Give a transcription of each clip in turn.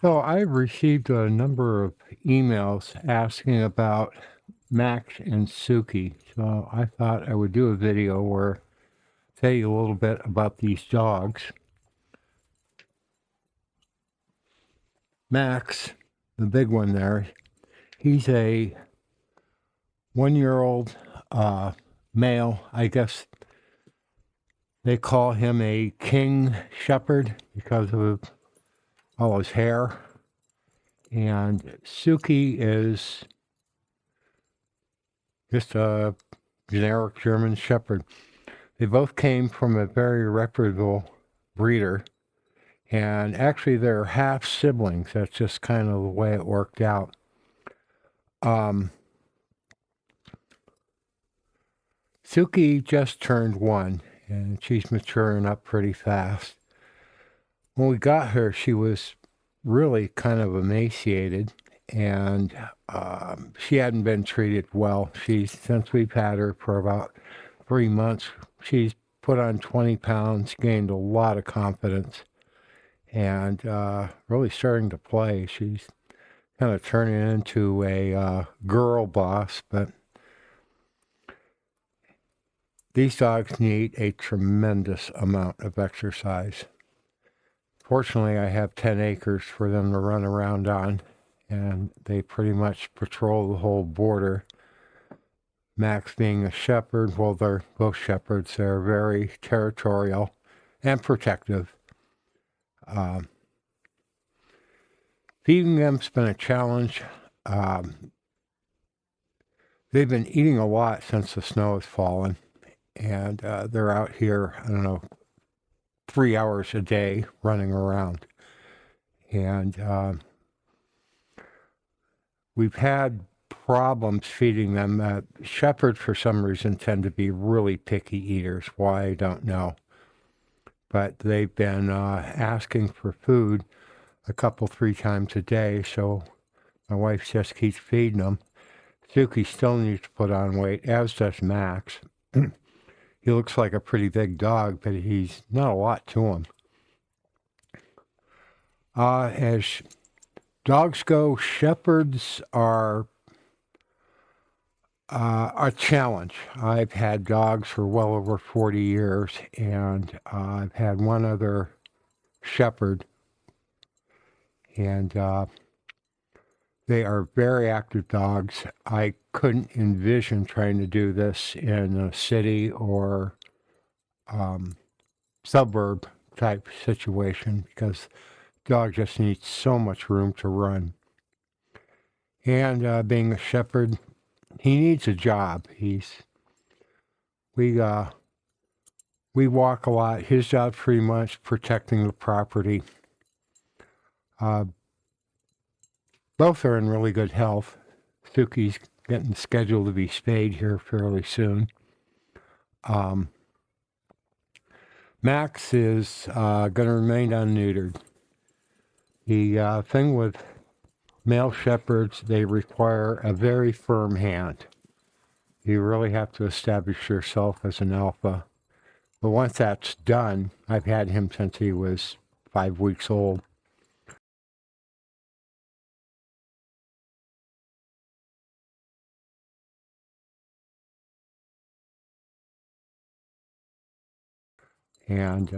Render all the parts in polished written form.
So I received a number of emails asking about Max and Suki. So I thought I would do a video where tell you a little bit about these dogs. Max, the big one there, he's a 1-year-old male. I guess they call him a king shepherd because of all his hair. And Suki is just a generic German shepherd. They both came from a very reputable breeder, and actually they're half siblings. That's just kind of the way it worked out. Suki just turned 1, and she's maturing up pretty fast. When we got her, she was really kind of emaciated, and she hadn't been treated well. Since we've had her for about 3 months, she's put on 20 pounds, gained a lot of confidence, and really starting to play. She's kind of turning into a girl boss, but these dogs need a tremendous amount of exercise. Fortunately, I have 10 acres for them to run around on, and they pretty much patrol the whole border. Max being a shepherd, well, they're both shepherds. They're very territorial and protective. Feeding them's been a challenge. They've been eating a lot since the snow has fallen, and they're out here, 3 hours a day running around. And we've had problems feeding them. Shepherds, for some reason, tend to be really picky eaters. Why, I don't know. But they've been asking for food a couple, 3 times a day, so my wife just keeps feeding them. Suki still needs to put on weight, as does Max. He looks like a pretty big dog, but he's not a lot to him. As dogs go, shepherds are a challenge. I've had dogs for well over 40 years, and I've had one other shepherd, and they are very active dogs. I couldn't envision trying to do this in a city or suburb type situation because dog just needs so much room to run. And being a shepherd, he needs a job. We walk a lot. His job's pretty much protecting the property. Both are in really good health. Suki's getting scheduled to be spayed here fairly soon. Max is going to remain unneutered. The thing with male shepherds, they require a very firm hand. You really have to establish yourself as an alpha. But once that's done, I've had him since he was 5 weeks old. And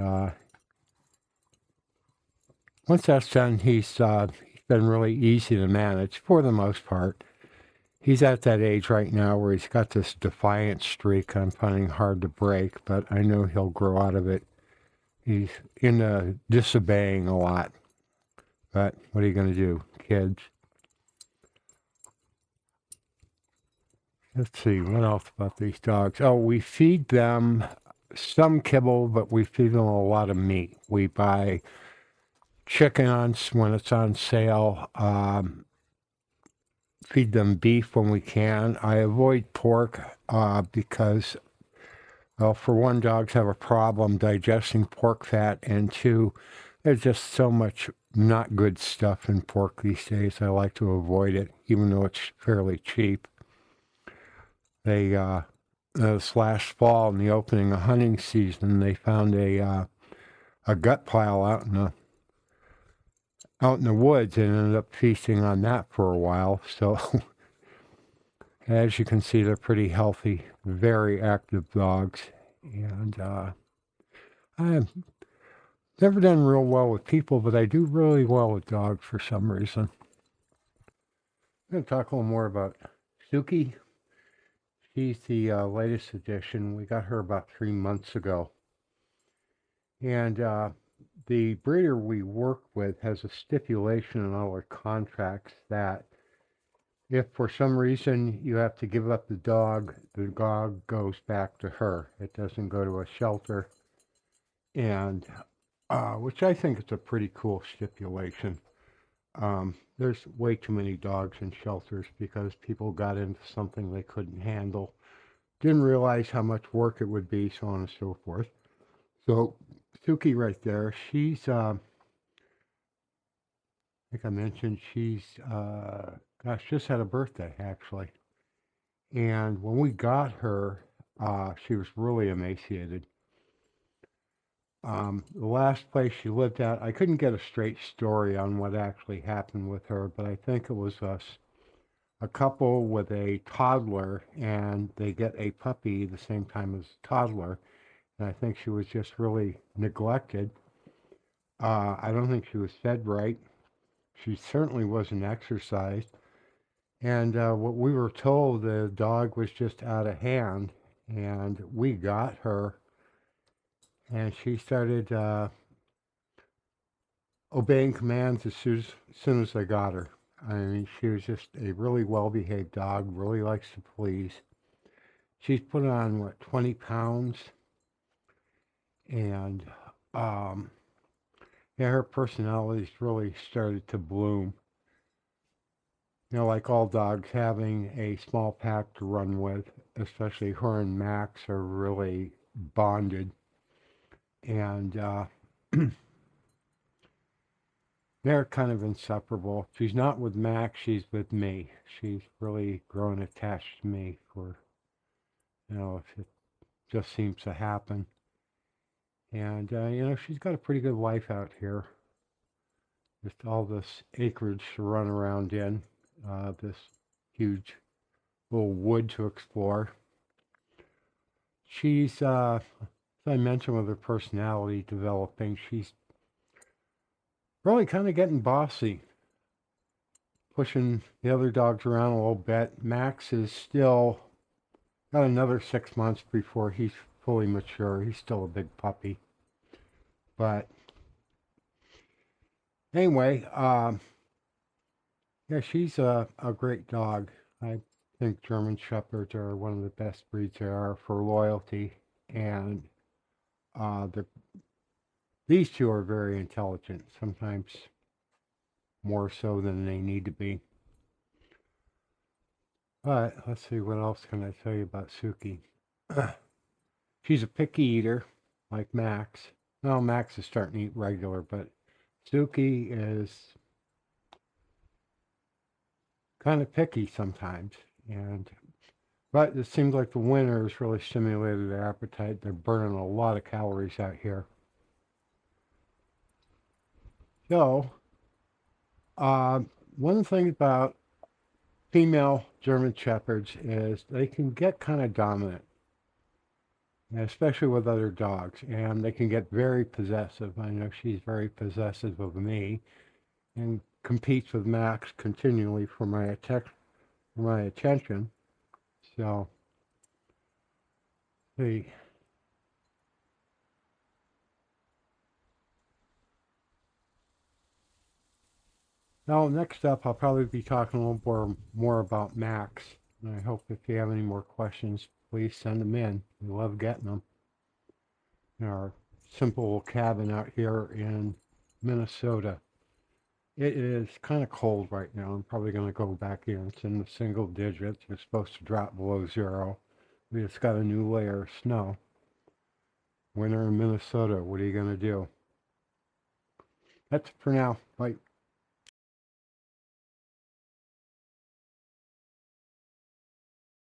once that's done, he's been really easy to manage for the most part. He's at that age right now where he's got this defiant streak I'm finding hard to break, but I know he'll grow out of it. He's into disobeying a lot. But what are you going to do, kids? Let's see, what else about these dogs? Oh, we feed them some kibble, but we feed them a lot of meat. We buy chicken when it's on sale. Feed them beef when we can. I avoid pork because, well, for one, dogs have a problem digesting pork fat, and 2, there's just so much not good stuff in pork these days. I like to avoid it, even though it's fairly cheap. This last fall, in the opening of hunting season, they found a gut pile out in out in the woods and ended up feasting on that for a while. So, as you can see, they're pretty healthy, very active dogs. And I've never done real well with people, but I do really well with dogs for some reason. I'm going to talk a little more about Suki. She's the latest addition. We got her about 3 months ago. And the breeder we work with has a stipulation in all our contracts that if for some reason you have to give up the dog goes back to her. It doesn't go to a shelter. And which I think is a pretty cool stipulation. There's way too many dogs in shelters because people got into something they couldn't handle, didn't realize how much work it would be, so on and so forth. So Suki right there, she's, I think I mentioned she's, gosh, just had a birthday actually. And when we got her, she was really emaciated. The last place she lived at, I couldn't get a straight story on what actually happened with her, but I think it was a couple with a toddler, and they get a puppy the same time as a toddler, and I think she was just really neglected. I don't think she was fed right. She certainly wasn't exercised, and what we were told, the dog was just out of hand, and we got her, and she started obeying commands as soon as I got her. I mean, she was just a really well-behaved dog, really likes to please. She's put on, what, 20 pounds? And, um, yeah, her personality's really started to bloom. You know, like all dogs, having a small pack to run with, especially her and Max, are really bonded. And they're kind of inseparable. She's not with Max, she's with me. She's really grown attached to me for, if it just seems to happen. And, she's got a pretty good life out here. Just all this acreage to run around in, this huge little wood to explore. She's, as I mentioned, with her personality developing, she's really kind of getting bossy, pushing the other dogs around a little bit. Max is still got another 6 months before he's fully mature. He's still a big puppy. But anyway, yeah, she's a great dog. I think German Shepherds are one of the best breeds there are for loyalty. And these two are very intelligent, sometimes more so than they need to be. But let's see, what else can I tell you about Suki? She's a picky eater, like Max. Well, Max is starting to eat regular, but Suki is kind of picky sometimes. But it seems like the winter has really stimulated their appetite. They're burning a lot of calories out here. So, one thing about female German Shepherds is they can get kind of dominant, especially with other dogs, and they can get very possessive. I know she's very possessive of me and competes with Max continually for my attention. So, the now next up, I'll probably be talking a little more about Max. And I hope if you have any more questions, please send them in. We love getting them. In our simple cabin out here in Minnesota. It is kind of cold right now. I'm probably going to go back in. It's in the single digits. It's supposed to drop below zero. We just got a new layer of snow. Winter in Minnesota. What are you going to do? That's it for now. Bye.